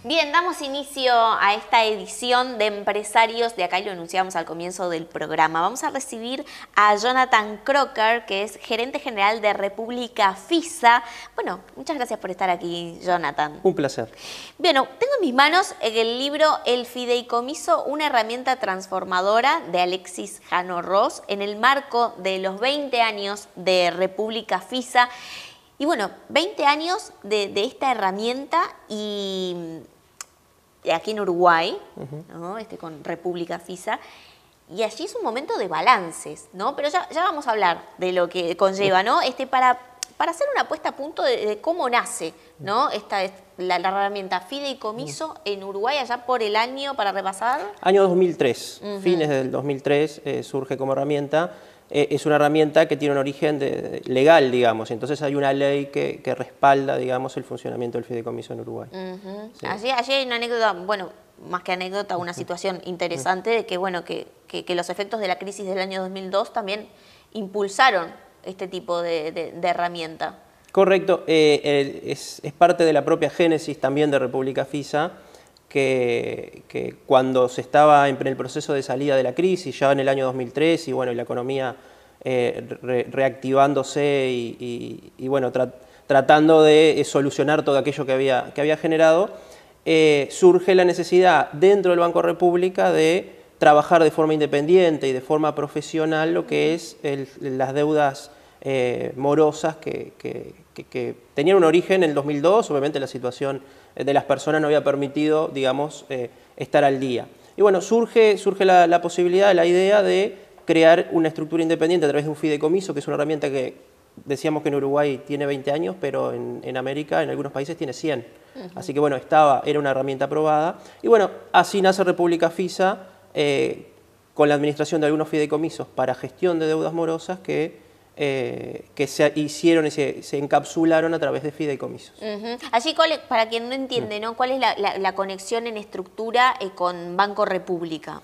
Bien, damos inicio a esta edición de Empresarios, de acá y lo anunciamos al comienzo del programa. Vamos a recibir a Jonathan Crocker, que es gerente general de República FISA. Bueno, muchas gracias por estar aquí, Jonathan. Un placer. Bueno, tengo en mis manos el libro El Fideicomiso, una herramienta transformadora de Alexis Jano Ross en el marco de los 20 años de República FISA. Y bueno, 20 años de esta herramienta y aquí en Uruguay, ¿no? Con República FISA, y allí es un momento de balances, ¿no? Pero ya vamos a hablar de lo que conlleva, ¿no? Para hacer una puesta a punto de cómo nace, ¿no? La herramienta Fideicomiso en Uruguay, allá por el año, para repasar. Año 2003, fines del 2003, surge como herramienta. Es una herramienta que tiene un origen legal, digamos, entonces hay una ley que respalda, digamos, el funcionamiento del fideicomiso en Uruguay. Sí. Allí hay una anécdota, bueno, más que anécdota, una situación interesante de que, bueno, que los efectos de la crisis del año 2002 también impulsaron este tipo de herramienta. Correcto, es parte de la propia génesis también de República FISA, que cuando se estaba en el proceso de salida de la crisis, ya en el año 2003, y bueno, la economía reactivándose y bueno, tratando de solucionar todo aquello que había generado, surge la necesidad dentro del Banco República de trabajar de forma independiente y de forma profesional lo que es las deudas morosas que tenían un origen en el 2002, obviamente la situación de las personas no había permitido, digamos, estar al día. Y bueno, surge la posibilidad, la idea de crear una estructura independiente a través de un fideicomiso, que es una herramienta que decíamos que en Uruguay tiene 20 años, pero en América, en algunos países, tiene 100. Así que bueno, era una herramienta aprobada. Y bueno, así nace República FISA, con la administración de algunos fideicomisos para gestión de deudas morosas que se hicieron y se encapsularon a través de fideicomisos. Allí, para quien no entiende, ¿no? ¿Cuál es la conexión en estructura con Banco República?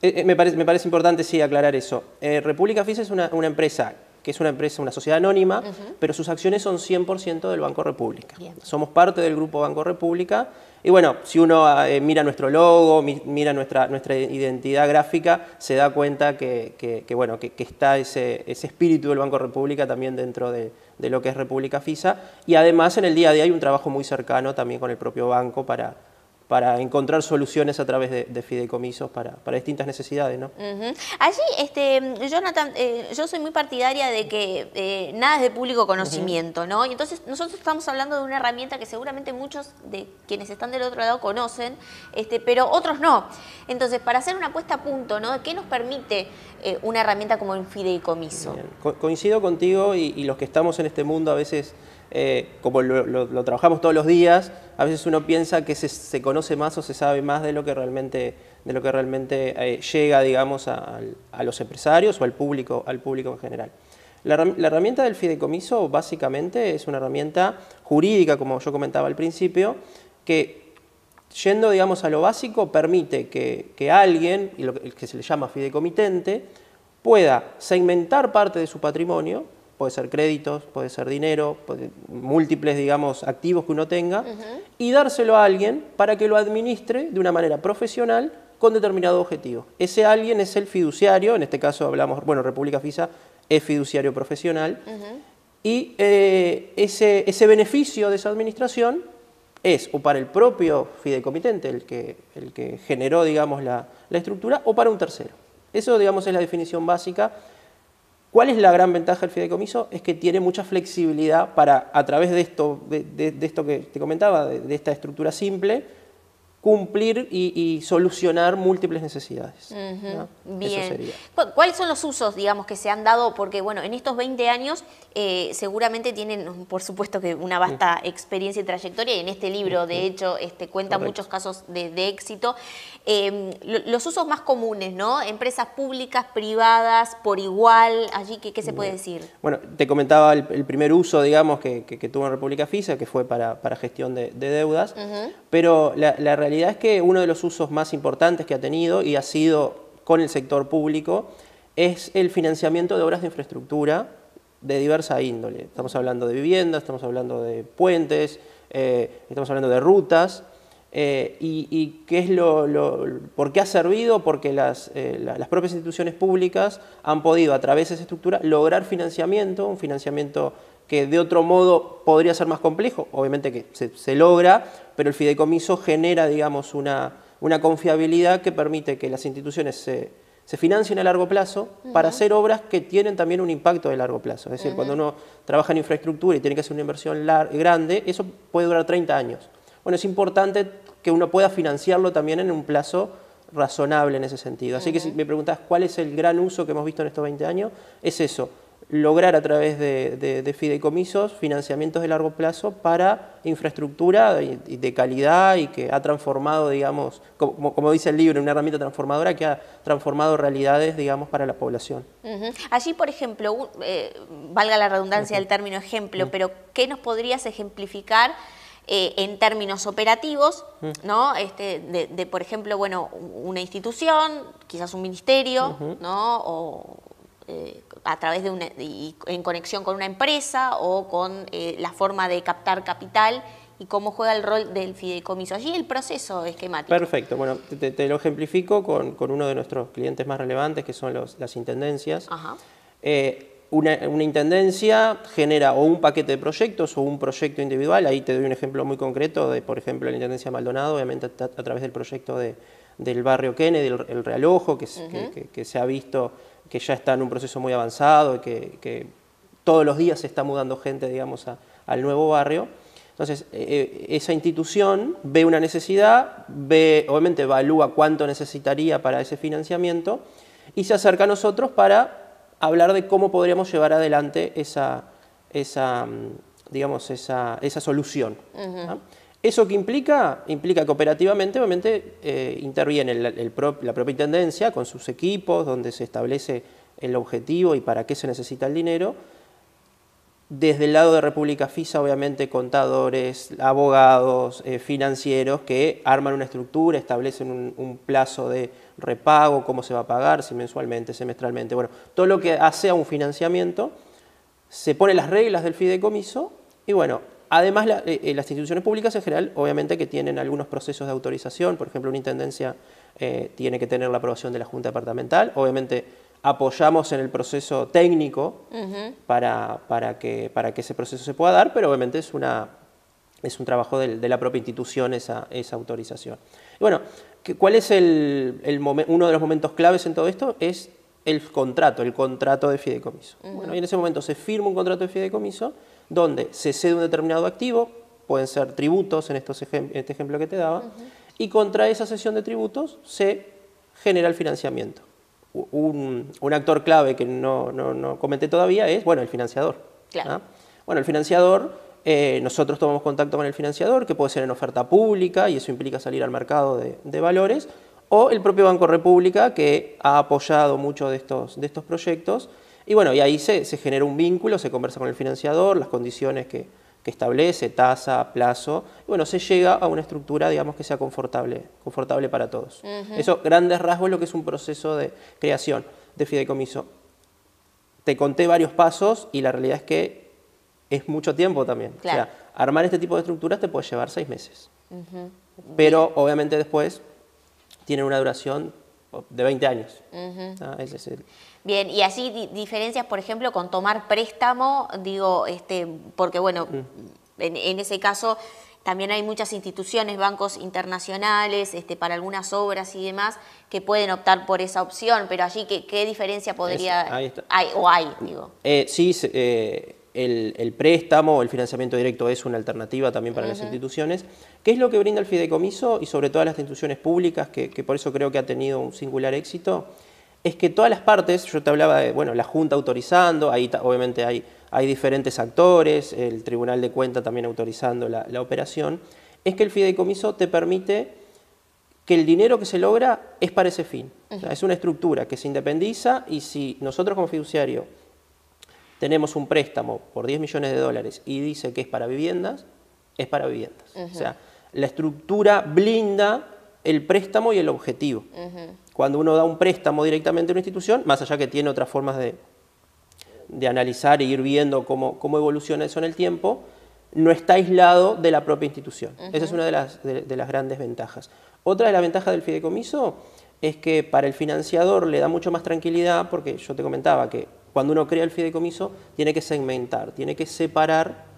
Me parece importante, sí, aclarar eso. República FISA es una empresa que es una sociedad anónima, pero sus acciones son 100% del Banco República. Bien. Somos parte del grupo Banco República. Y bueno, si uno mira nuestro logo, mira nuestra identidad gráfica, se da cuenta que está ese espíritu del Banco República también dentro de lo que es República FISA. Y además en el día a día hay un trabajo muy cercano también con el propio banco para encontrar soluciones a través de fideicomisos para distintas necesidades, ¿no? Allí, Jonathan, yo soy muy partidaria de que nada es de público conocimiento, ¿no? Y entonces nosotros estamos hablando de una herramienta que seguramente muchos de quienes están del otro lado conocen, pero otros no. Entonces, para hacer una puesta a punto, ¿no? ¿Qué nos permite una herramienta como el fideicomiso? Bien. Coincido contigo y los que estamos en este mundo a veces, como lo trabajamos todos los días, a veces uno piensa que se conoce más o se sabe más de lo que realmente llega, digamos, a los empresarios o al público en general. La herramienta del fideicomiso básicamente es una herramienta jurídica, como yo comentaba al principio, que yendo, digamos, a lo básico, permite que alguien, y lo que se le llama fideicomitente, pueda segmentar parte de su patrimonio. Puede ser créditos, puede ser dinero, múltiples, digamos, activos que uno tenga, y dárselo a alguien para que lo administre de una manera profesional con determinado objetivo. Ese alguien es el fiduciario, en este caso hablamos, bueno, República FISA es fiduciario profesional, y ese beneficio de esa administración es o para el propio fideicomitente, el que generó, digamos, la estructura, o para un tercero. Eso, digamos, es la definición básica. ¿Cuál es la gran ventaja del fideicomiso? Es que tiene mucha flexibilidad para, a través de esto que te comentaba, de esta estructura simple, cumplir y solucionar múltiples necesidades, ¿no? Bien. Eso sería. ¿Cuáles son los usos, digamos, que se han dado? Porque, bueno, en estos 20 años seguramente tienen, por supuesto, que una vasta experiencia y trayectoria, y en este libro, de hecho, cuenta muchos casos de éxito. Los usos más comunes, ¿no? Empresas públicas, privadas, por igual, allí, ¿qué se puede decir? Bueno, te comentaba el primer uso, digamos, que tuvo en República FISA, que fue para gestión de deudas, pero la realidad es que uno de los usos más importantes que ha tenido y ha sido con el sector público es el financiamiento de obras de infraestructura de diversa índole. Estamos hablando de viviendas, estamos hablando de puentes, estamos hablando de rutas, ¿Y qué es por qué ha servido? Porque las propias instituciones públicas han podido, a través de esa estructura, lograr financiamiento, un financiamiento que de otro modo podría ser más complejo, obviamente que se logra, pero el fideicomiso genera, digamos, una confiabilidad que permite que las instituciones se financien a largo plazo para hacer obras que tienen también un impacto de largo plazo. Es decir, cuando uno trabaja en infraestructura y tiene que hacer una inversión grande, eso puede durar 30 años. Bueno, es importante que uno pueda financiarlo también en un plazo razonable en ese sentido. Así que si me preguntás cuál es el gran uso que hemos visto en estos 20 años, es eso, lograr a través de fideicomisos financiamientos de largo plazo para infraestructura de calidad y que ha transformado, digamos, como dice el libro, una herramienta transformadora que ha transformado realidades, digamos, para la población. Allí, por ejemplo, valga la redundancia del término ejemplo, pero ¿qué nos podrías ejemplificar en términos operativos, ¿no? Por ejemplo, bueno, una institución, quizás un ministerio, ¿no? O a través de en conexión con una empresa o con la forma de captar capital y cómo juega el rol del fideicomiso. Allí el proceso esquemático. Perfecto. Bueno, te lo ejemplifico con uno de nuestros clientes más relevantes, que son las intendencias. Una intendencia genera o un paquete de proyectos o un proyecto individual. Ahí te doy un ejemplo muy concreto de, por ejemplo, la Intendencia de Maldonado, obviamente a través del proyecto del barrio Kennedy, el Realojo, que se ha visto que ya está en un proceso muy avanzado y que todos los días se está mudando gente, digamos, al nuevo barrio. Entonces, esa institución ve una necesidad, obviamente evalúa cuánto necesitaría para ese financiamiento y se acerca a nosotros para hablar de cómo podríamos llevar adelante esa solución. ¿No? ¿Eso qué implica? Implica que operativamente, obviamente, interviene la propia intendencia con sus equipos, donde se establece el objetivo y para qué se necesita el dinero. Desde el lado de República Fisa, obviamente, contadores, abogados, financieros que arman una estructura, establecen un plazo de repago, cómo se va a pagar, si mensualmente, semestralmente. Bueno, todo lo que hace a un financiamiento, se ponen las reglas del fideicomiso y bueno, además las instituciones públicas en general, obviamente que tienen algunos procesos de autorización, por ejemplo, una intendencia tiene que tener la aprobación de la Junta Departamental, obviamente apoyamos en el proceso técnico para que ese proceso se pueda dar, pero obviamente es un trabajo de la propia institución esa autorización. Y bueno, ¿cuál es uno de los momentos claves en todo esto? Es el contrato de fideicomiso. Bueno, y en ese momento se firma un contrato de fideicomiso donde se cede un determinado activo, pueden ser tributos en este ejemplo que te daba, y contra esa cesión de tributos se genera el financiamiento. Un actor clave que no comenté todavía es, bueno, el financiador. Claro. ¿Ah? Bueno, el financiador, nosotros tomamos contacto con el financiador, que puede ser en oferta pública, y eso implica salir al mercado de valores, o el propio Banco República, que ha apoyado muchos de estos proyectos, y bueno, y ahí se genera un vínculo, se conversa con el financiador, las condiciones que establece, tasa, plazo, y bueno, se llega a una estructura, digamos, que sea confortable para todos. Eso, grandes rasgos, es lo que es un proceso de creación de fideicomiso. Te conté varios pasos y la realidad es que es mucho tiempo también. Claro. O sea, armar este tipo de estructuras te puede llevar 6 meses. Pero, obviamente, después tienen una duración de 20 años. Ese es Bien, y así diferencias, por ejemplo, con tomar préstamo, digo, porque bueno, en ese caso también hay muchas instituciones, bancos internacionales, para algunas obras y demás, que pueden optar por esa opción, pero allí, ¿qué diferencia podría hay, digo? Sí, el préstamo, el financiamiento directo es una alternativa también para las instituciones. ¿Qué es lo que brinda el fideicomiso y sobre todo las instituciones públicas, que por eso creo que ha tenido un singular éxito? Es que todas las partes, yo te hablaba de, bueno, la Junta autorizando, ahí obviamente hay diferentes actores, el Tribunal de Cuentas también autorizando la operación, es que el fideicomiso te permite que el dinero que se logra es para ese fin. O sea, es una estructura que se independiza y si nosotros como fiduciario tenemos un préstamo por 10 millones de dólares y dice que es para viviendas, es para viviendas. O sea, la estructura blinda el préstamo y el objetivo. Cuando uno da un préstamo directamente a una institución, más allá que tiene otras formas de analizar e ir viendo cómo evoluciona eso en el tiempo, no está aislado de la propia institución. Esa es una de las grandes ventajas. Otra de las ventajas del fideicomiso es que para el financiador le da mucho más tranquilidad, porque yo te comentaba que cuando uno crea el fideicomiso tiene que segmentar, tiene que separar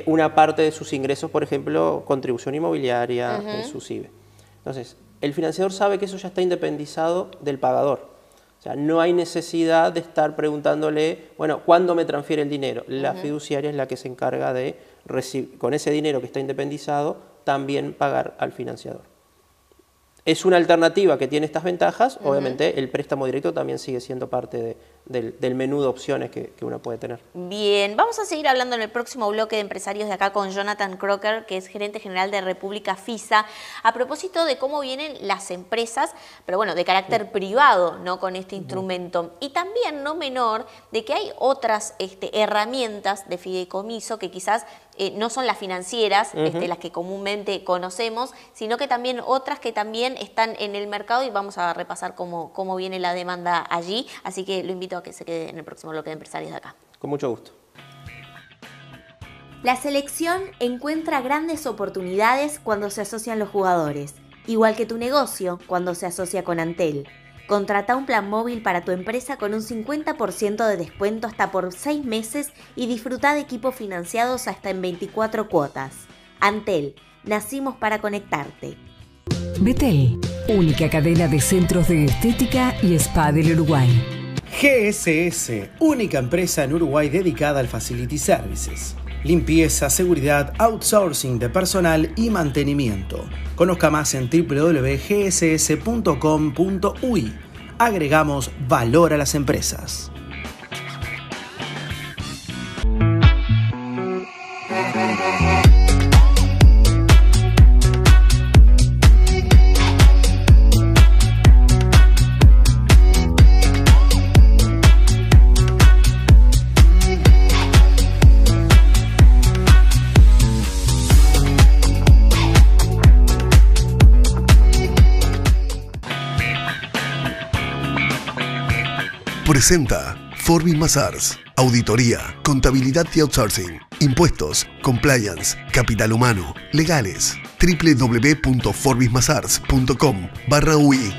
una parte de sus ingresos, por ejemplo, contribución inmobiliaria, sus IBE. Entonces, el financiador sabe que eso ya está independizado del pagador. O sea, no hay necesidad de estar preguntándole, bueno, ¿cuándo me transfiere el dinero? La fiduciaria es la que se encarga de recibir, con ese dinero que está independizado, también pagar al financiador. Es una alternativa que tiene estas ventajas. Obviamente el préstamo directo también sigue siendo parte del menú de opciones que uno puede tener. Bien, vamos a seguir hablando en el próximo bloque de empresarios de acá con Jonathan Crocker, que es gerente general de República FISA, a propósito de cómo vienen las empresas, pero bueno, de carácter privado, ¿no? Con este instrumento. Y también, no menor, de que hay otras herramientas de fideicomiso que quizás no son las financieras, las que comúnmente conocemos, sino que también otras que también están en el mercado, y vamos a repasar cómo viene la demanda allí. Así que lo invito a que se quede en el próximo bloque de empresarios de acá. Con mucho gusto. La selección encuentra grandes oportunidades cuando se asocian los jugadores, igual que tu negocio cuando se asocia con Antel. Contrata un plan móvil para tu empresa con un 50% de descuento hasta por 6 meses y disfruta de equipos financiados hasta en 24 cuotas. Antel, nacimos para conectarte. Betel, única cadena de centros de estética y spa del Uruguay. GSS, única empresa en Uruguay dedicada al Facility Services. Limpieza, seguridad, outsourcing de personal y mantenimiento. Conozca más en www.gss.com.uy. Agregamos valor a las empresas. Presenta Forbis Mazars, auditoría, contabilidad y outsourcing, impuestos, compliance, capital humano, legales. www.forbismazars.com/UI.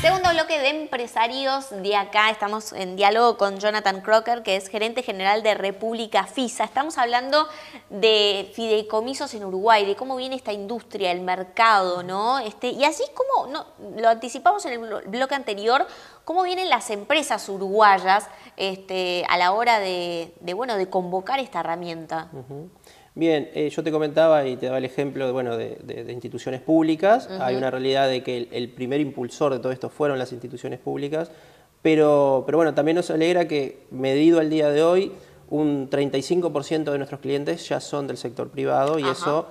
Segundo bloque de empresarios de acá. Estamos en diálogo con Jonathan Crocker, que es gerente general de República FISA. Estamos hablando de fideicomisos en Uruguay, de cómo viene esta industria, el mercado, ¿no? Y así como lo anticipamos en el bloque anterior, cómo vienen las empresas uruguayas a la hora de convocar esta herramienta. Bien, yo te comentaba y te daba el ejemplo de instituciones públicas. Hay una realidad de que el primer impulsor de todo esto fueron las instituciones públicas, pero bueno, también nos alegra que, medido al día de hoy, un 35% de nuestros clientes ya son del sector privado, y eso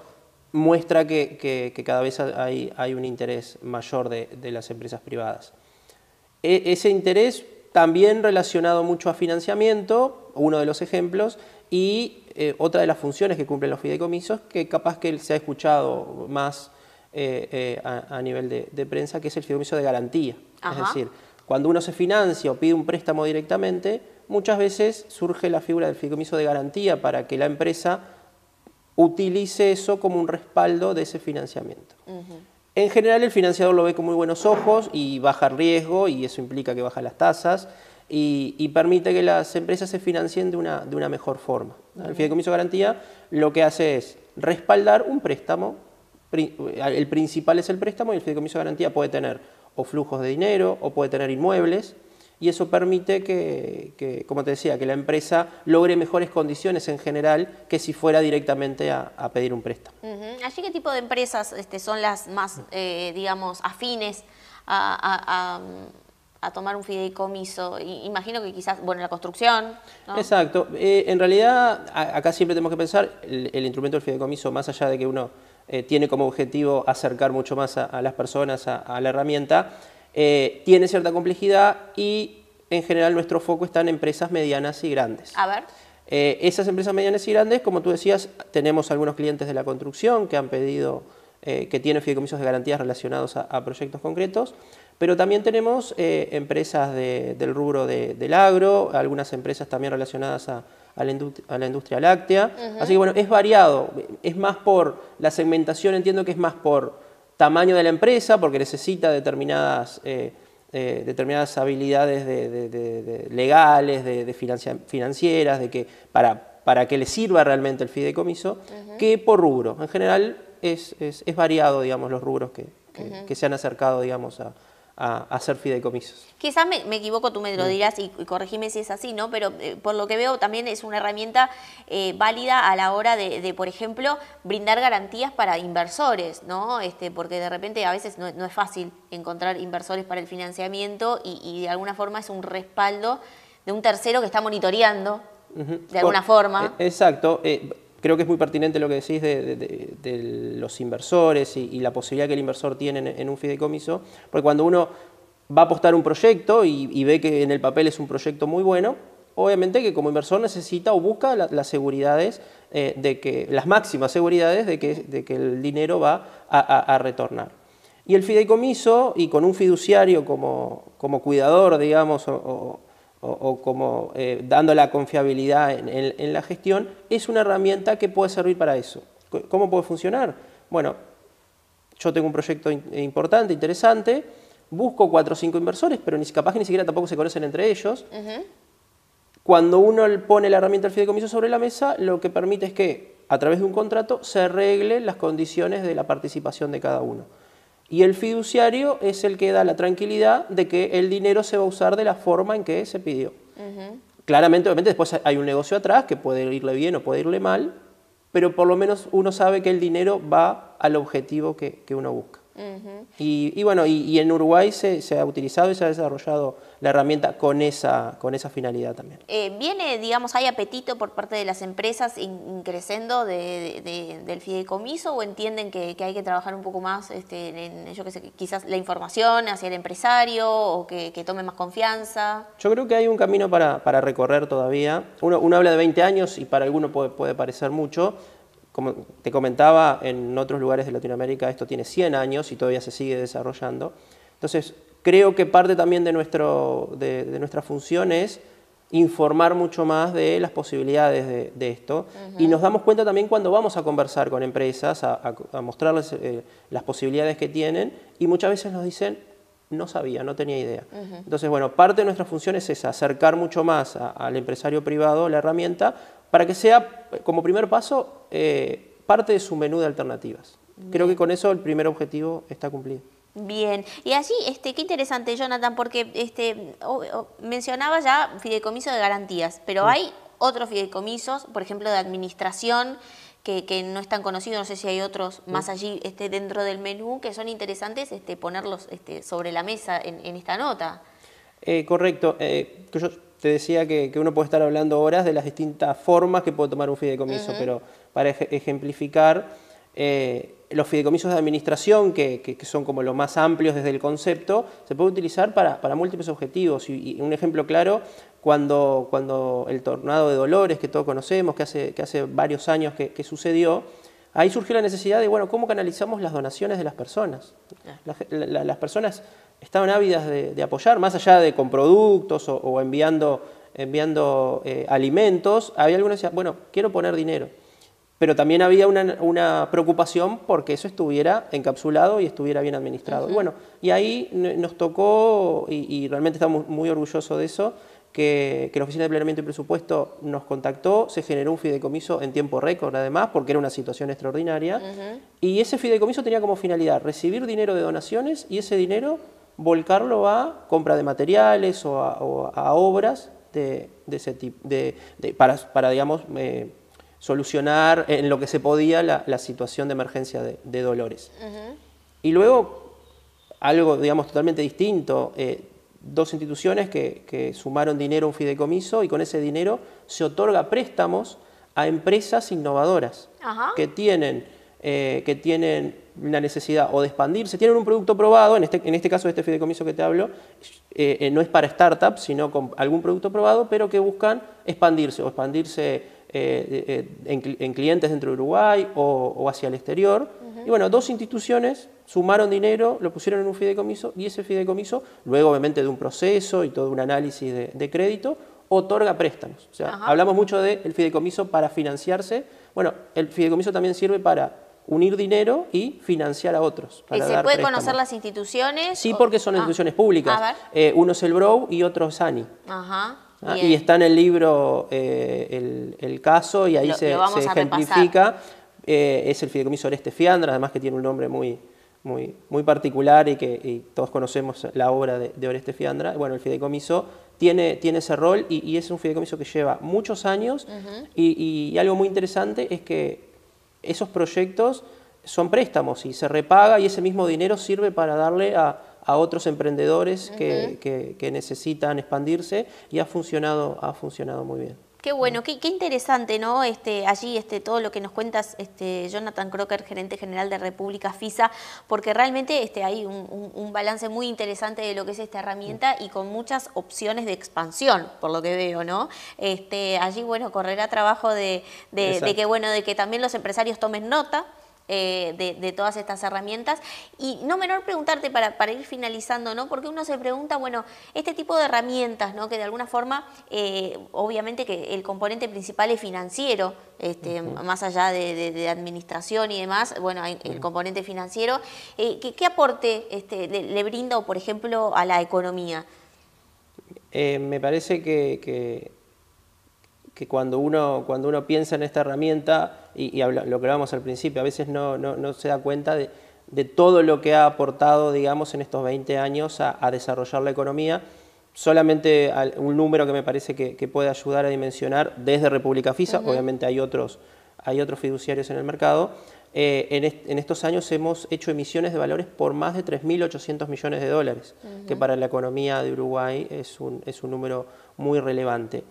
muestra que cada vez hay un interés mayor de las empresas privadas. Ese interés también relacionado mucho a financiamiento, uno de los ejemplos, y otra de las funciones que cumplen los fideicomisos, que capaz que se ha escuchado más a nivel de prensa, que es el fideicomiso de garantía. Es decir, cuando uno se financia o pide un préstamo directamente, muchas veces surge la figura del fideicomiso de garantía para que la empresa utilice eso como un respaldo de ese financiamiento. En general, el financiador lo ve con muy buenos ojos y baja el riesgo, y eso implica que bajan las tasas y permite que las empresas se financien de una mejor forma. El fideicomiso de garantía lo que hace es respaldar un préstamo. El principal es el préstamo, y el fideicomiso de garantía puede tener o flujos de dinero o puede tener inmuebles, y eso permite que, como te decía, que la empresa logre mejores condiciones en general que si fuera directamente a pedir un préstamo. ¿Allí qué tipo de empresas son las más, digamos, afines a tomar un fideicomiso? Imagino que quizás, la construcción, ¿no? Exacto. En realidad, acá siempre tenemos que pensar el instrumento del fideicomiso, más allá de que uno tiene como objetivo acercar mucho más a las personas a la herramienta, tiene cierta complejidad, y en general nuestro foco está en empresas medianas y grandes. A ver. Esas empresas medianas y grandes, como tú decías, tenemos algunos clientes de la construcción que han pedido, que tienen fideicomisos de garantías relacionados a proyectos concretos, pero también tenemos empresas del rubro del agro, algunas empresas también relacionadas a la industria láctea. Así que bueno, es variado, es más por la segmentación, entiendo que es más por tamaño de la empresa, porque necesita determinadas habilidades legales, financieras, para que le sirva realmente el fideicomiso, que por rubro. En general es variado, digamos, los rubros que se han acercado, digamos, a hacer fideicomisos. Quizás me equivoco, tú me lo dirás y corregime si es así, ¿no? Pero por lo que veo también es una herramienta válida a la hora de, por ejemplo, brindar garantías para inversores, ¿no? Porque de repente a veces no es fácil encontrar inversores para el financiamiento y de alguna forma es un respaldo de un tercero que está monitoreando de alguna forma. Exacto. Creo que es muy pertinente lo que decís de los inversores y la posibilidad que el inversor tiene en un fideicomiso, porque cuando uno va a apostar un proyecto y ve que en el papel es un proyecto muy bueno, obviamente que como inversor necesita o busca las seguridades, las máximas seguridades de que el dinero va a retornar. Y el fideicomiso, y con un fiduciario como cuidador, digamos, o como dando la confiabilidad en la gestión, es una herramienta que puede servir para eso. ¿Cómo puede funcionar? Bueno, yo tengo un proyecto importante, interesante, busco 4 o 5 inversores, pero capaz que ni siquiera tampoco se conocen entre ellos. Cuando uno pone la herramienta del fideicomiso sobre la mesa, lo que permite es que, a través de un contrato, se arreglen las condiciones de la participación de cada uno. Y el fiduciario es el que da la tranquilidad de que el dinero se va a usar de la forma en que se pidió. Claramente, obviamente, después hay un negocio atrás que puede irle bien o puede irle mal, pero por lo menos uno sabe que el dinero va al objetivo que uno busca. Y bueno, y en Uruguay se ha utilizado y se ha desarrollado la herramienta con esa finalidad también. ¿Viene, digamos, hay apetito por parte de las empresas creciendo del fideicomiso o entienden que hay que trabajar un poco más en, yo qué sé, quizás la información hacia el empresario o que tome más confianza? Yo creo que hay un camino para recorrer todavía. Uno habla de 20 años y para alguno puede parecer mucho. Como te comentaba, en otros lugares de Latinoamérica esto tiene 100 años y todavía se sigue desarrollando. Entonces, creo que parte también de nuestra función es informar mucho más de las posibilidades de esto. Y nos damos cuenta también cuando vamos a conversar con empresas, a mostrarles las posibilidades que tienen, y muchas veces nos dicen, no sabía, no tenía idea. Entonces, bueno, parte de nuestra función es esa, acercar mucho más al empresario privado la herramienta, para que sea, como primer paso, parte de su menú de alternativas. Creo que con eso el primer objetivo está cumplido. Bien, y allí, qué interesante, Jonathan, porque mencionaba ya fideicomiso de garantías, pero hay otros fideicomisos, por ejemplo, de administración, que no es tan conocido, no sé si hay otros más allí dentro del menú, que son interesantes ponerlos sobre la mesa en esta nota. Correcto. Yo te decía que uno puede estar hablando horas de las distintas formas que puede tomar un fideicomiso, pero para ejemplificar, los fideicomisos de administración, que son como los más amplios desde el concepto, se puede utilizar para múltiples objetivos. Y un ejemplo claro, cuando el tornado de Dolores, que todos conocemos, que hace varios años que sucedió, ahí surgió la necesidad de, bueno, ¿cómo canalizamos las donaciones de las personas? Las personas estaban ávidas de apoyar, más allá de con productos o enviando alimentos. Había algunos que decían, bueno, quiero poner dinero. Pero también había una preocupación porque eso estuviera encapsulado y estuviera bien administrado. Y bueno, y ahí nos tocó, y realmente estamos muy orgullosos de eso, que la Oficina de Planeamiento y Presupuesto nos contactó, se generó un fideicomiso en tiempo récord además, porque era una situación extraordinaria, y ese fideicomiso tenía como finalidad recibir dinero de donaciones y ese dinero volcarlo a compra de materiales o a obras de ese tipo, para digamos, solucionar en lo que se podía la situación de emergencia de Dolores. Y luego, algo digamos totalmente distinto, 2 instituciones que sumaron dinero a un fideicomiso y con ese dinero se otorga préstamos a empresas innovadoras que tienen una necesidad o de expandirse, tienen un producto probado, en este caso de este fideicomiso que te hablo, no es para startups, sino con algún producto probado, pero que buscan expandirse o expandirse en clientes dentro de Uruguay o hacia el exterior. Y bueno, 2 instituciones sumaron dinero, lo pusieron en un fideicomiso y ese fideicomiso, luego obviamente de un proceso y todo un análisis de crédito, otorga préstamos. O sea, hablamos mucho del fideicomiso para financiarse. Bueno, el fideicomiso también sirve para unir dinero y financiar a otros. ¿Y se puede conocer las instituciones? Sí, porque son instituciones públicas. Uno es el BROW y otro es ANI. Y está en el libro el caso y ahí se ejemplifica. Es el fideicomiso Oreste Fiandra, además que tiene un nombre muy particular y todos conocemos la obra de Oreste Fiandra. Bueno, el fideicomiso tiene ese rol y es un fideicomiso que lleva muchos años y algo muy interesante es que esos proyectos son préstamos y se repaga y ese mismo dinero sirve para darle a otros emprendedores que necesitan expandirse y ha funcionado muy bien. Qué bueno, qué interesante, ¿no? Allí todo lo que nos cuentas, Jonathan Crocker, gerente general de República FISA, porque realmente hay un balance muy interesante de lo que es esta herramienta y con muchas opciones de expansión, por lo que veo, ¿no? Allí, bueno, correrá trabajo de que también los empresarios tomen nota de todas estas herramientas. Y no menor preguntarte para ir finalizando, ¿no? Porque uno se pregunta, bueno, este tipo de herramientas, ¿no? Que de alguna forma, obviamente que el componente principal es financiero, más allá de administración y demás, bueno, hay el componente financiero. ¿Qué aporte le brinda, por ejemplo, a la economía? Me parece que cuando uno piensa en esta herramienta, y lo que hablábamos al principio, a veces no se da cuenta de todo lo que ha aportado, digamos, en estos 20 años a desarrollar la economía. Solamente un número que me parece que puede ayudar a dimensionar desde República FISA, obviamente hay otros fiduciarios en el mercado. En estos años hemos hecho emisiones de valores por más de 3.800 millones de dólares, que para la economía de Uruguay es un número muy relevante.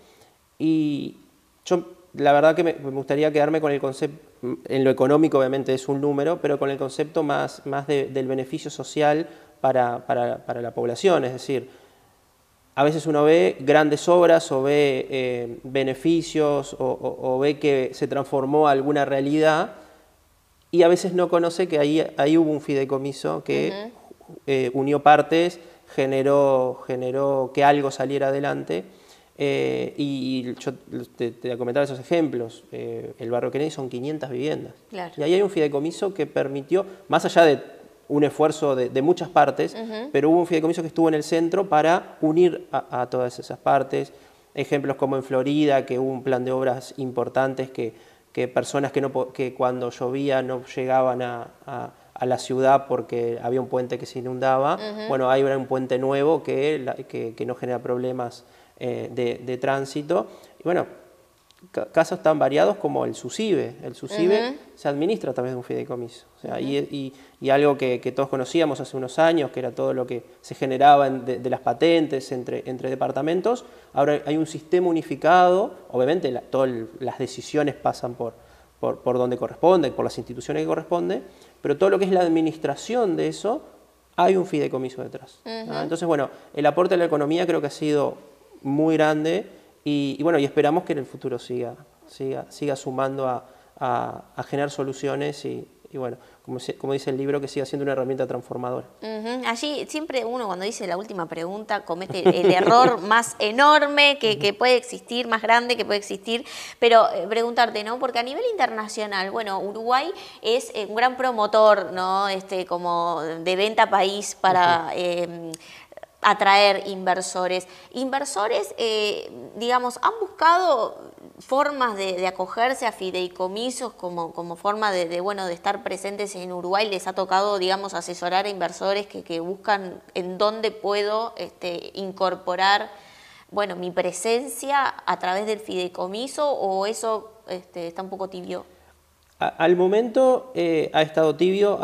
Y yo, la verdad que me gustaría quedarme con el concepto, en lo económico obviamente es un número, pero con el concepto más del beneficio social para la población. Es decir, a veces uno ve grandes obras o ve beneficios o ve que se transformó alguna realidad y a veces no conoce que ahí hubo un fideicomiso que unió partes, generó que algo saliera adelante. Y yo te comentaba esos ejemplos. El barrio Kennedy son 500 viviendas. Claro. Y ahí hay un fideicomiso que permitió, más allá de un esfuerzo de muchas partes, pero hubo un fideicomiso que estuvo en el centro para unir a todas esas partes. Ejemplos como en Florida, que hubo un plan de obras importantes que personas que cuando llovía no llegaban a la ciudad porque había un puente que se inundaba. Bueno, hay un puente nuevo que no genera problemas de tránsito. Y bueno, casos tan variados como el SUSIBE. El SUSIBE se administra a través de un fideicomiso. O sea, y algo que todos conocíamos hace unos años, que era todo lo que se generaba de las patentes entre departamentos. Ahora hay un sistema unificado. Obviamente todas las decisiones pasan por donde corresponde, por las instituciones que corresponden, pero todo lo que es la administración de eso, hay un fideicomiso detrás. Entonces, bueno, el aporte a la economía creo que ha sido muy grande y bueno, y esperamos que en el futuro siga sumando a generar soluciones y bueno, como dice el libro, que siga siendo una herramienta transformadora. Allí siempre uno cuando dice la última pregunta comete el error más enorme que puede existir, más grande que puede existir, pero preguntarte, ¿no? Porque a nivel internacional, bueno, Uruguay es un gran promotor, ¿no? Como de venta país para atraer inversores. Inversores, digamos, han buscado formas de acogerse a fideicomisos como forma de estar presentes en Uruguay. Les ha tocado, digamos, asesorar a inversores que buscan en dónde puedo incorporar, bueno, mi presencia a través del fideicomiso, o eso está un poco tibio. Al momento ha estado tibio,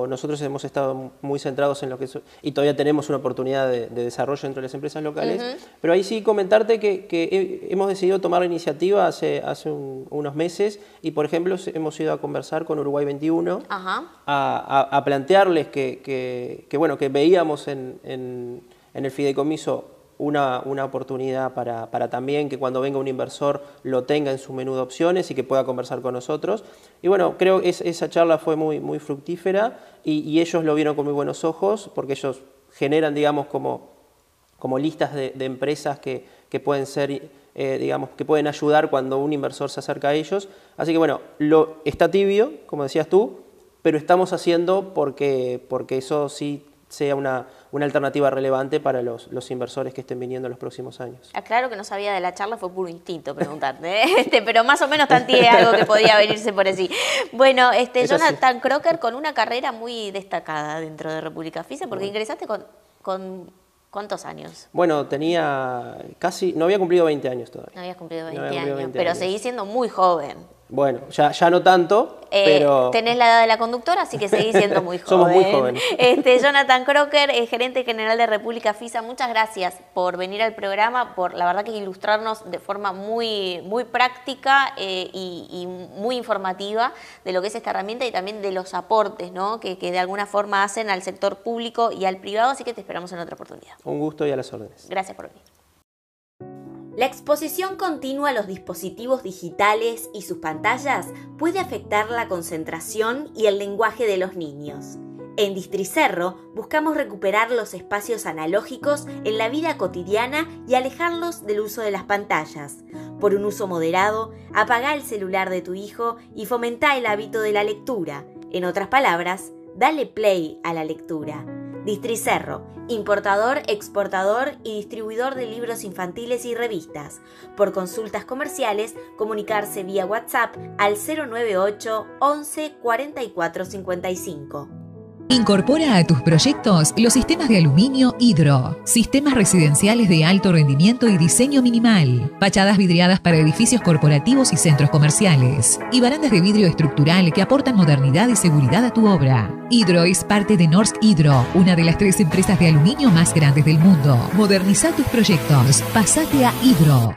nosotros hemos estado muy centrados en lo que y todavía tenemos una oportunidad de desarrollo entre las empresas locales, pero ahí sí comentarte que hemos decidido tomar la iniciativa hace unos meses y, por ejemplo, hemos ido a conversar con Uruguay 21 a plantearles que veíamos en el fideicomiso una oportunidad para también que cuando venga un inversor lo tenga en su menú de opciones y que pueda conversar con nosotros. Y bueno, creo que esa charla fue muy fructífera y ellos lo vieron con muy buenos ojos porque ellos generan, digamos, como listas de empresas que que pueden ser, digamos, que pueden ayudar cuando un inversor se acerca a ellos. Así que bueno, está tibio, como decías tú, pero estamos haciendo porque eso sí sea una alternativa relevante para los inversores que estén viniendo en los próximos años. Aclaro que no sabía de la charla, fue puro instinto preguntarte, pero más o menos tanteé algo que podía venirse por así. Bueno, Jonathan Crocker, con una carrera muy destacada dentro de República FISA, porque ingresaste con ¿cuántos años? Bueno, no había cumplido 20 años todavía. No habías cumplido 20 años, pero seguís siendo muy joven. Bueno, ya no tanto, pero... Tenés la edad de la conductora, así que seguís siendo muy joven. Somos muy jóvenes. Jonathan Crocker, gerente general de República FISA, muchas gracias por venir al programa, por la verdad que ilustrarnos de forma muy, muy práctica y muy informativa de lo que es esta herramienta y también de los aportes, ¿no? que de alguna forma hacen al sector público y al privado, así que te esperamos en otra oportunidad. Un gusto y a las órdenes. Gracias por venir. La exposición continua a los dispositivos digitales y sus pantallas puede afectar la concentración y el lenguaje de los niños. En Districerro buscamos recuperar los espacios analógicos en la vida cotidiana y alejarlos del uso de las pantallas. Por un uso moderado, apagá el celular de tu hijo y fomentá el hábito de la lectura. En otras palabras, dale play a la lectura. Districerro, importador, exportador y distribuidor de libros infantiles y revistas. Por consultas comerciales, comunicarse vía WhatsApp al 098 11 44 55. Incorpora a tus proyectos los sistemas de aluminio Hydro, sistemas residenciales de alto rendimiento y diseño minimal, fachadas vidriadas para edificios corporativos y centros comerciales, y barandas de vidrio estructural que aportan modernidad y seguridad a tu obra. Hydro es parte de Norsk Hydro, una de las 3 empresas de aluminio más grandes del mundo. Moderniza tus proyectos. Pásate a Hydro.